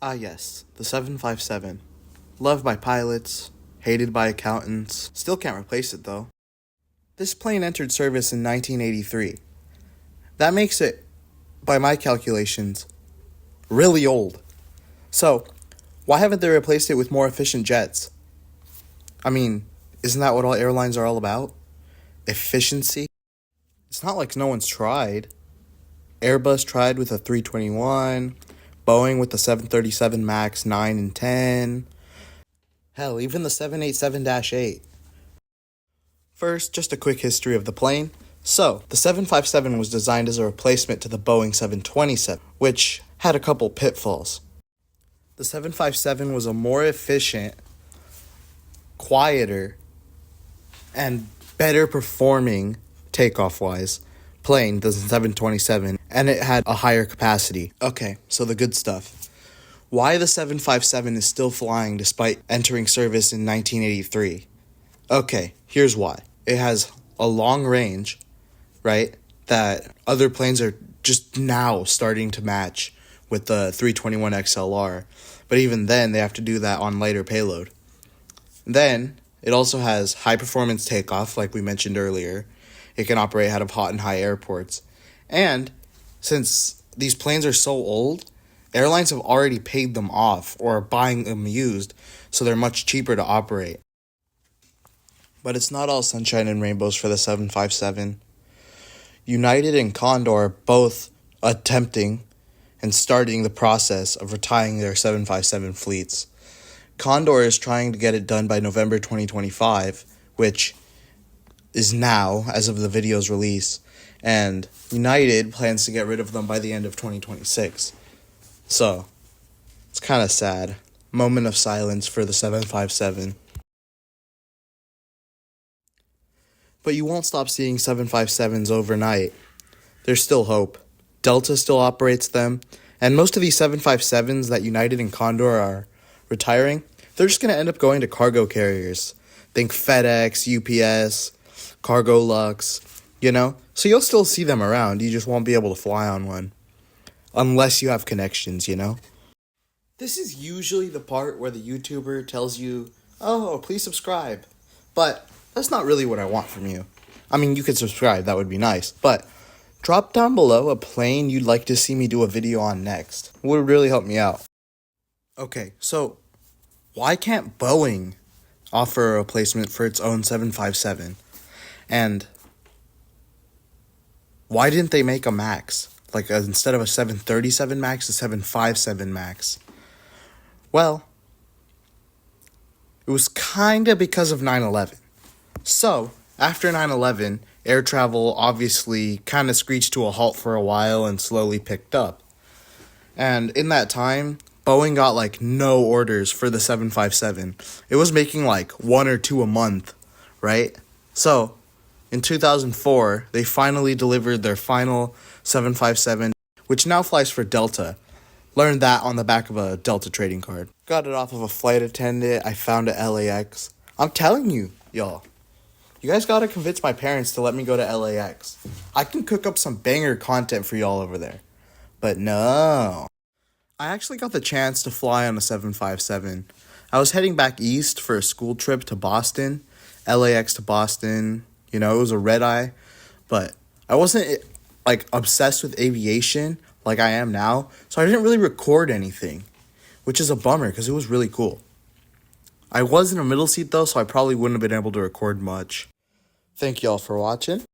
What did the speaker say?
Ah yes, the 757. Loved by pilots, hated by accountants, still can't replace it though. This plane entered service in 1983. That makes it, by my calculations, really old. So, why haven't they replaced it with more efficient jets? I mean, isn't that what all airlines are all about? Efficiency? It's not like no one's tried. Airbus tried with a 321, Boeing with the 737 MAX 9 and 10. Hell, even the 787-8. First, just a quick history of the plane. So, the 757 was designed as a replacement to the Boeing 727, which had a couple pitfalls. The 757 was a more efficient, quieter, and better performing, takeoff-wise, plane than the 727, and it had a higher capacity. Okay, so the good stuff. Why the 757 is still flying despite entering service in 1983? Okay, here's why. It has a long range, right, that other planes are just now starting to match with the 321 XLR. But even then, they have to do that on lighter payload. Then, it also has high performance takeoff, like we mentioned earlier. It can operate out of hot and high airports. And since these planes are so old, airlines have already paid them off or are buying them used, so they're much cheaper to operate. But it's not all sunshine and rainbows for the 757. United and Condor are both attempting and starting the process of retiring their 757 fleets. Condor is trying to get it done by November 2025, which is now, as of the video's release, and United plans to get rid of them by the end of 2026. So, it's kind of sad. Moment of silence for the 757. But you won't stop seeing 757s overnight. There's still hope. Delta still operates them, and most of these 757s that United and Condor are retiring, they're just going to end up going to cargo carriers. Think FedEx, UPS, Cargo Lux, So you'll still see them around, you just won't be able to fly on one. Unless you have connections, This is usually the part where the YouTuber tells you, oh, please subscribe. But that's not really what I want from you. I mean, you could subscribe, that would be nice. But drop down below a plane you'd like to see me do a video on next. It would really help me out. Okay, so why can't Boeing offer a replacement for its own 757? And why didn't they make a MAX? Like instead of a 737 MAX, a 757 MAX? Well, it was kind of because of 9/11. So, after 9/11, air travel obviously kind of screeched to a halt for a while and slowly picked up. And in that time, Boeing got like no orders for the 757. It was making like 1 or 2 a month, right? So, in 2004, they finally delivered their final 757, which now flies for Delta. Learned that on the back of a Delta trading card. Got it off of a flight attendant I found at LAX. I'm telling you, y'all. You guys gotta convince my parents to let me go to LAX. I can cook up some banger content for y'all over there. But no. I actually got the chance to fly on a 757. I was heading back east for a school trip to Boston. LAX to Boston. It was a red eye. But I wasn't, obsessed with aviation like I am now. So I didn't really record anything. Which is a bummer because it was really cool. I was in a middle seat though, so I probably wouldn't have been able to record much. Thank y'all for watching.